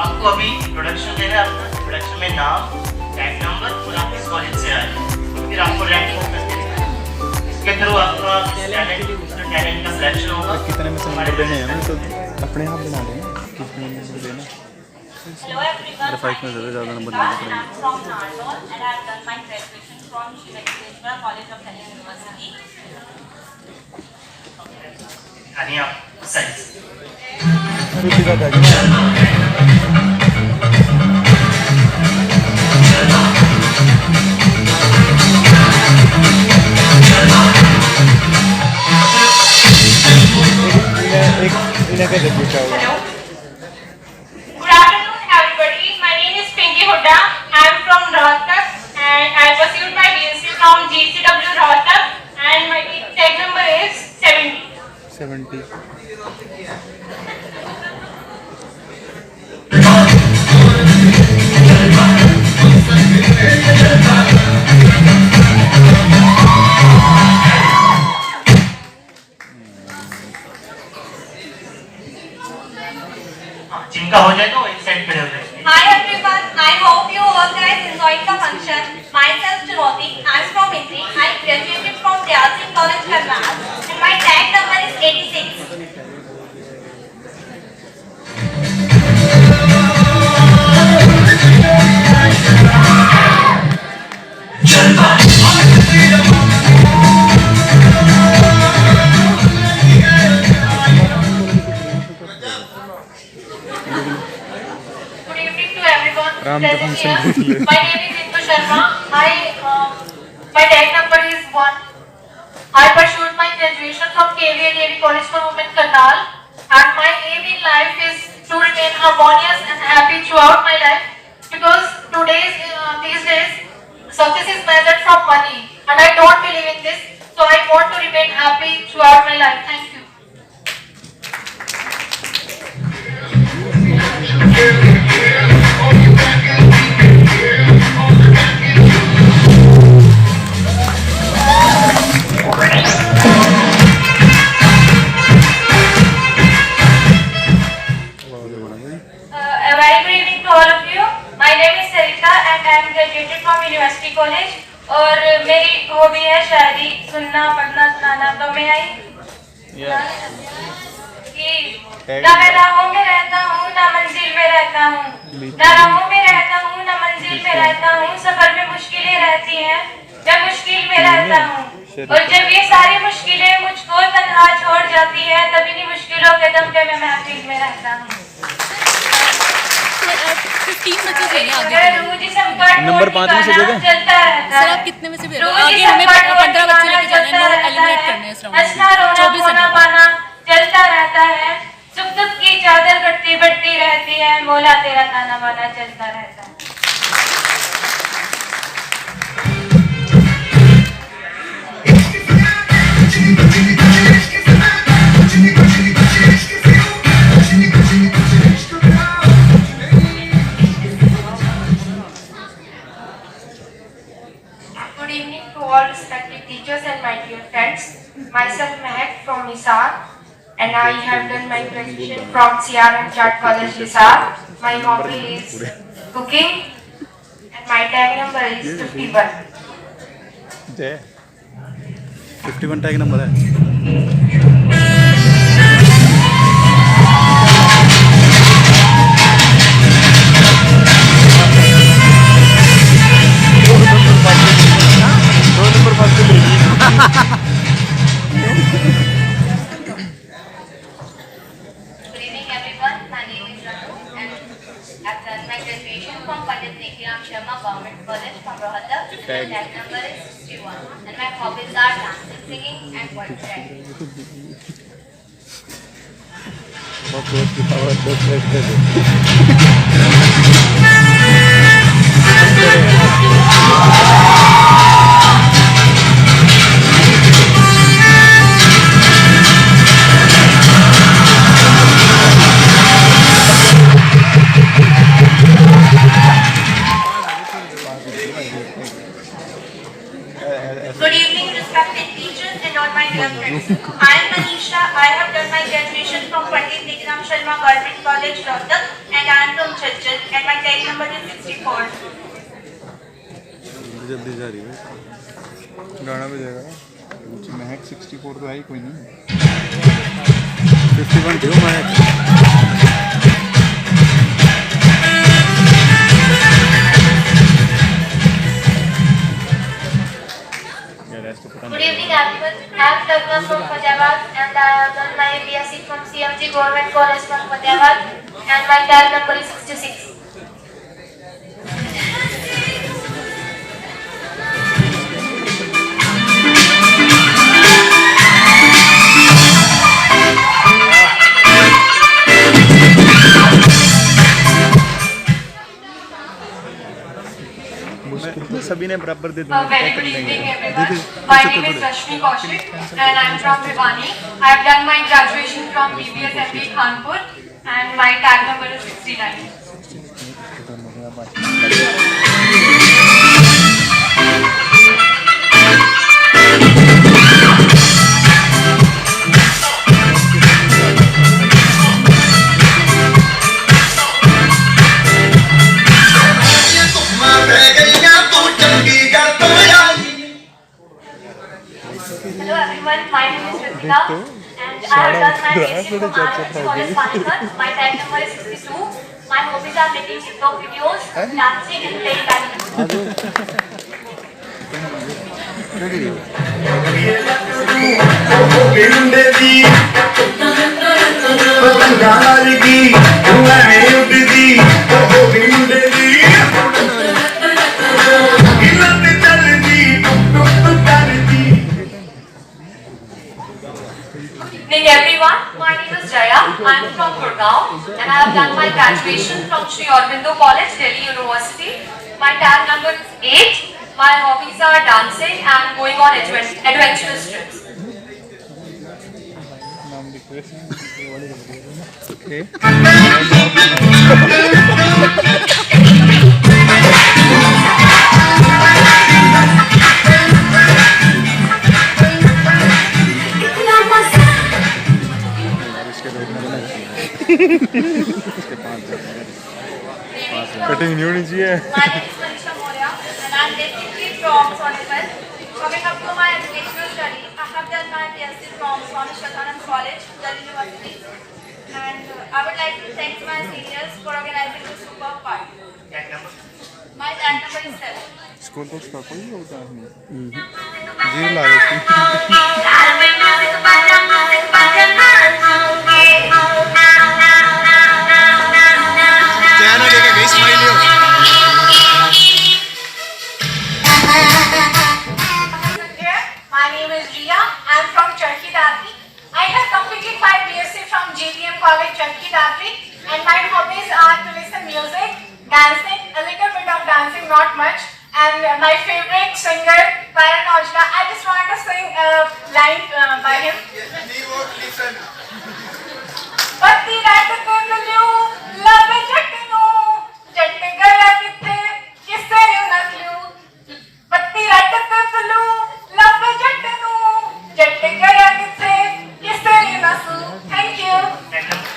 आपको अभी प्रोडक्शन देना है। आपका प्रोडक्शन में नाम, टैग नंबर और आप किस कॉलेज से आए, फिर आपको रैंक फोकस देना है। इसके थ्रू आपका टैलेंट का सिलेक्शन होगा। कितने में से नंबर देने हैं हमें, तो अपने आप बना लेंगे कितने नंबर देना। Hello everyone, फाइव में से ज़्यादा नंबर देने I पड़ेंगे। am from Nardol and I have done my graduation from Shri Venkateshwara College of Health University. यानी आप science. Hello. Good afternoon everybody. My name is Pinky Hooda. I am from Rohtak and I pursued my BSc from GCW Rohtak and my tag number is 70. जिनका हो जाए तो एक side खड़े हो जाए। Hi everyone. I hope you all guys enjoyed the function. Myself Chunoti. I am from Italy. I graduated from Dayal Singh College, Karnal and my tag number is 86. Good evening to everyone present here. My name is Indu Sharma. My tag number is 1. I pursued my graduation from KVA Navy College for Women, Karnal, and my aim in life is to remain harmonious and happy throughout my life because these days success is measured from money and I don't believe in this, so I want to remain happy throughout my life. Thank you. A very good evening to all of you. My name is Sarita and I am graduated from University College. और मेरी hobby है शायरी, सुनना, पढ़ना, सुनाना। तो मैं आई ना मैं राहों में रहता हूँ ना मंजिल में रहता हूँ, ना राहों में रहता हूँ ना मंजिल में रहता हूँ, सफर में मुश्किलें रहती हैं, मैं मुश्किल में रहता हूँ और जब ये सारी मुश्किलें मुझको तन्हा छोड़ जाती है तब इन्हीं मुश्किलों के दम पे मैं महफिल में रहता हूँ। 15 बच्चे चाहिए आगे। नंबर 5 में से देगा? सर आप कितने में से भी आगे हमें 15 बच्चे लेके जाने हैं और एलिमिनेट करने हैं इस राउंड में। 24 पाना चलता रहता है, सुख दुख की चादर घटती बढ़ती रहती है, मौला तेरा ताना बाना चलता रहता है। Good evening to all respected teachers and my dear friends. Myself Mehak from Hisar and I have done my graduation from CRM Chart College Hisar. My hobby is cooking and my tag number is 51. 51 tag number है। Good evening everyone. My name is Ranu and I've done my graduation from Pandit Nekiram Sharma Government College from Rohtak. My tag number is 61 and my hobbies are dancing, singing and poetry. Good evening, respected teachers and all my dear friends. I am Manisha. I have done my graduation from Pandit Nekiram Sharma Government College, Rohtak, and I am from Churchill, and my tag number is 64. जल्दी जा रही है गाना बजेगा कुछ महक 64 तो आई कोई नहीं 51 क्यों महक Good evening everyone. I am Tagma from Fatehabad and I have done my BSc from CMG Government College from Fatehabad and my tag number is 66. सभी ने बराबर दे A very good evening everyone. My name is Rashmi Kaushik and I am from Bhiwani. I have done my graduation from BBS MBA Kanpur and my tag number is 69. Hello everyone, my name is Ritika and I have done my BSc from RMS College Panipat. My tag number is 62. My hobbies are making TikTok videos, dancing and playing badminton. Good evening everyone, my name is Jaya. I am from Gurgaon and I have done my graduation from Sri Aurobindo College, Delhi University. My tag number is 8. My hobbies are dancing and going on adventurous trips. Cutting नहीं होनी चाहिए My name is Manisha Moria and I am basically from Sonipat. Coming up to my educational study, I have done my BSc from Swami Shatanand College, Delhi University. And I would like to thank my seniors for organizing this superb party. Tag number. My tag number is 7. School तो उसका कोई होता नहीं जी ला रही channel लेके गई स्माइलियो My name is Riya. I am from Charki Dadri. I have completed my BSc from JDM College, Charki Dadri, and my hobbies are to listen music, dancing, a little bit of dancing, not much, and my favorite singer, Karan Aujla. I just want to sing a line by him. Patti rat ko gulyu, love jatnu, jat gaya kitte, kisse nu naslu. Patti rat ko gulyu, love jatnu, jat gaya kitte, kisse nu naslu. Thank you. Tag number.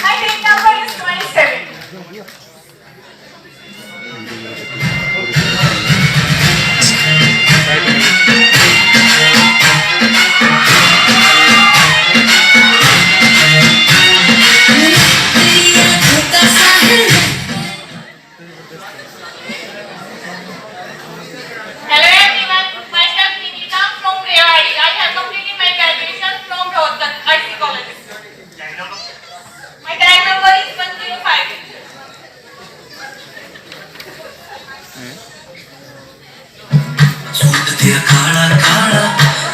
My tag number is 27. Hello everyone, myself Nikita from Rewari. I have completed my graduation from Rohtak IC College. Tag number. My tag number is 105. Suit तेरा काला काला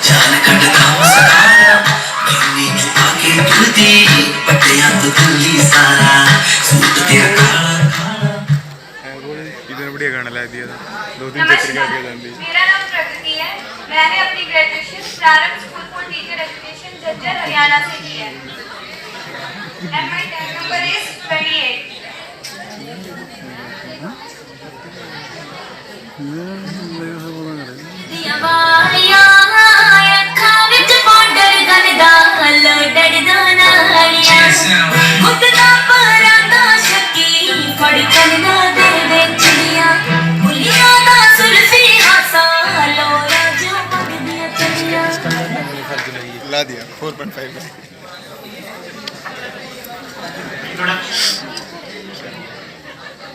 जान कटदा mascara गिन्नी चुपा के दुदी पटिया तो दिल्ली सारा suit तेरा काला काला इधर बढ़िया गाना ला दिया था 2-3 चक्कर का के जान दी मेरा नाम प्रगति है। मैंने अपनी ग्रेजुएशन प्रारंभ school for teacher education Jhajjar Haryana से की है। And my tag number is 28. वालियां अखां विच पाउडर गंदा लोडड़ दा नालियां खुद ना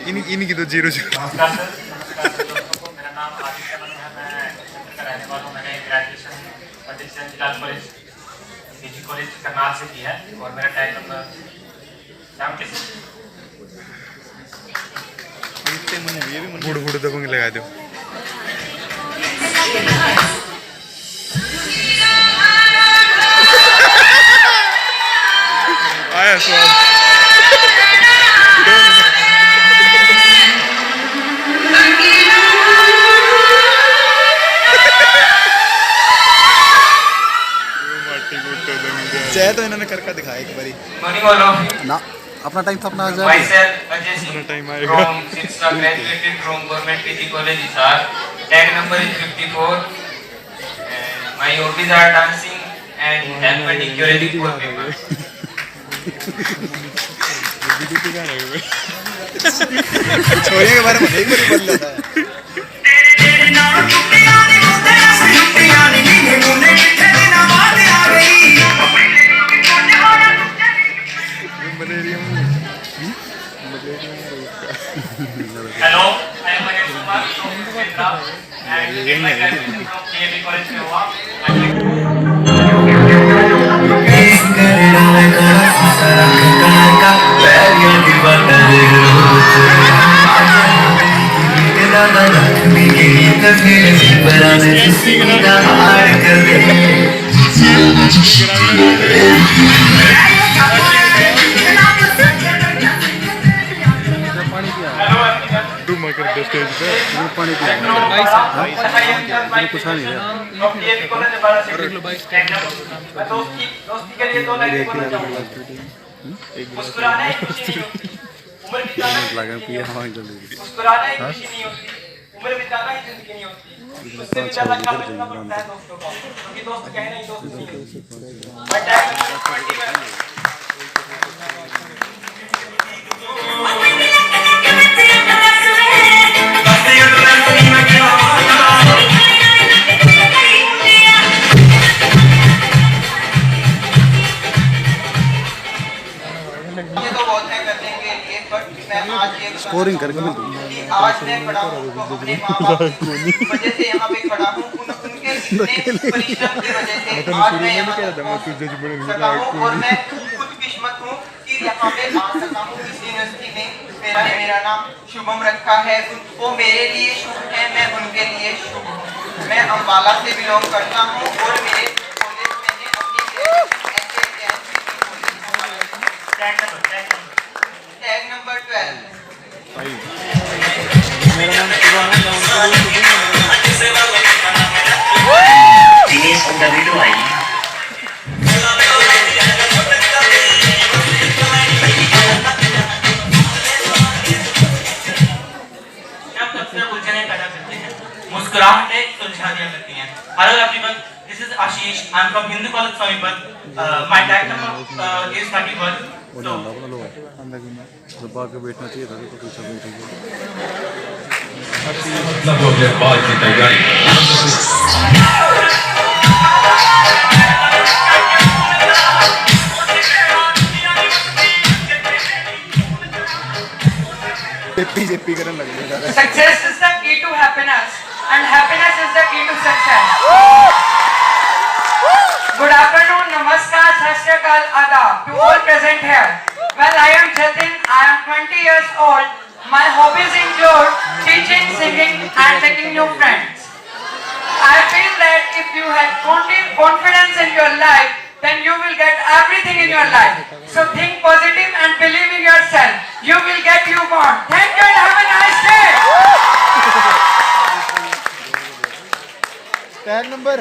इनकी तो 0-0। नमस्कार सर, मेरा नाम आदित्य मनी है, मैं क्षेत्र का रहने वाला हूँ। मैंने graduation Pandit Jawaharlal college PG college Karnal से की है और मेरा टैग नंबर 76। बूढ़ दबंग लगा दो। आया स्वाद। चाहे तो इन्होंने करके दिखाया एक बारी मनी बोलो ना अपना टाइम था अपना my self Ajay Singh time आएगा। फ्रॉम शिक्षा graduated from government PG college Hisar. Tag number is 54 and my hobbies are dancing and helping curating poor people. छोरियों के बारे में नहीं बोल जाता है। Hello, I am Mahesh Kumar from Chitra and get my graduation from KAB College Goa. Duma कर दो stage पे। पानी पिया कुछ नहीं रहा। लगा पिया हवा जल्दी। मुस्कुराना ही खुशी नहीं होती, उम्र बिताना ही जिंदगी नहीं होती। उससे भी ज्यादा अच्छा मिलना पड़ता है दोस्तों का, क्योंकि दोस्त कहना ही दोस्त नहीं होते। But I am 21. स्कोरिंग करके मिल आज मैं खड़ा हूँ तो अपने माँ बाप की वजह से यहाँ पे खड़ा हूँ। उनके परिश्रम की वजह से आज मैं यहाँ सका हूँ और मैं खुद किस्मत हूँ कि यहाँ पे आ सका हूँ इस यूनिवर्सिटी में। मेरा नाम शुभम रखा है, वो मेरे लिए शुभ है, मैं उनके लिए शुभ हूँ। मैं अम्बाला से बिलोंग करता हूँ और मेरे कॉलेज में अपनी टैग नंबर 12। दिनेश अंडरवीडो आई मुस्कुराहटें सुलझा दिया करती हैं। Hello everyone, this is Ashish. I'm from Hindu College Somipat. My tag number is 31. So, दबा के बैठना चाहिए था तो कुछ नहीं चाहिए। मतलब हो गया बाल की तैयारी। Success is the key to happiness, and happiness is the key to success. Good afternoon, namaskar, sat sri akal, adab to all present here. Well, I am Jatin. I am 20 years old. My hobbies include teaching, singing, and making new friends. I feel that if you have confidence in your life, then you will get everything in your life. So think positive and believe in yourself. You will get you want. Thank you and have a nice day. Tag number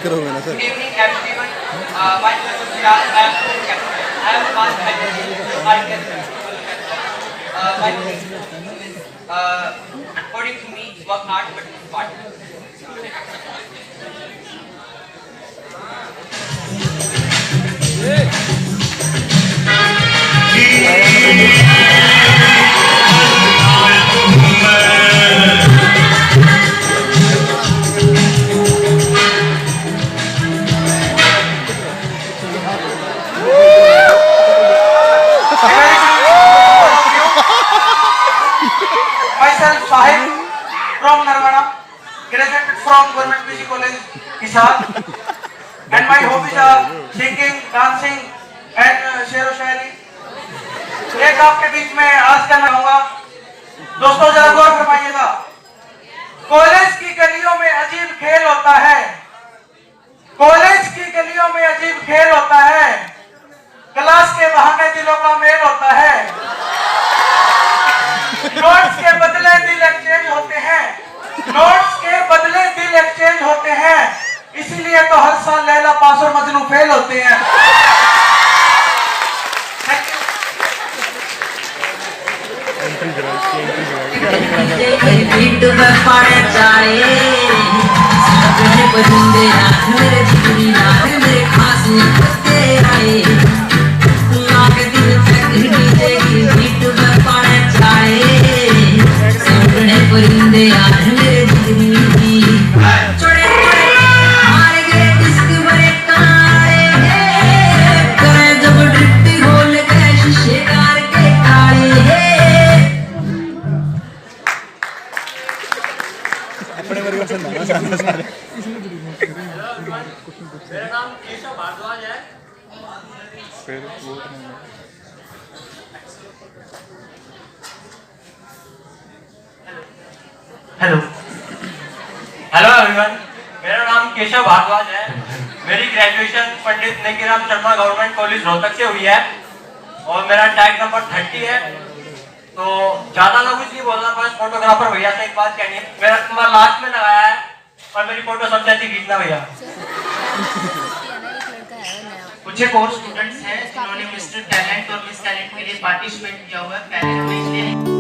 करोगे ना sir? Good evening, everyone. My name is Bilal. I am from Captain. I am past according to me, work hard but not smart. College Hisar and my hobbies are singing, dancing and शेर व शायरी। एक आपके बीच में आज करना चाहूंगा, दोस्तों जरा गौर फरमाइएगा। कॉलेज की गलियों में अजीब खेल होता है, कॉलेज की गलियों में अजीब खेल होता है, क्लास के बहाने दिलों का मेल होता है, नोट्स के बदले दिल एक्सचेंज होते हैं, नोट्स के बदले दिल एक्सचेंज होते हैं, इसीलिए तो हर साल लैला पास और मजनू फेल होते हैं। परिंदे यार मेरे जिगरी चढ़े मारे गए डिस्क बड़े काले करे जब ड्रिफ्ट होल गए शीशे कार के काले। अपने वर्ग से ना सारे मेरा नाम केशव भारद्वाज है। फिर वोट नहीं हेलो हेलो एवरीवन, मेरा नाम केशव भारद्वाज है। मेरी ग्रेजुएशन पंडित नेकीराम शर्मा गवर्नमेंट कॉलेज रोहतक से हुई है और मेरा टैग नंबर 30 है। तो ज्यादा मैं कुछ नहीं बोलना, बस फोटोग्राफर भैया से एक बात कहनी है। मेरा नंबर लास्ट में लगाया है और मेरी फोटो सबसे अच्छी खींचना भैया। कुछ एक और स्टूडेंट्स हैं जिन्होंने मिस्टर टैलेंट और मिस टैलेंट के लिए पार्टिसिपेट किया हुआ है। पहले हमें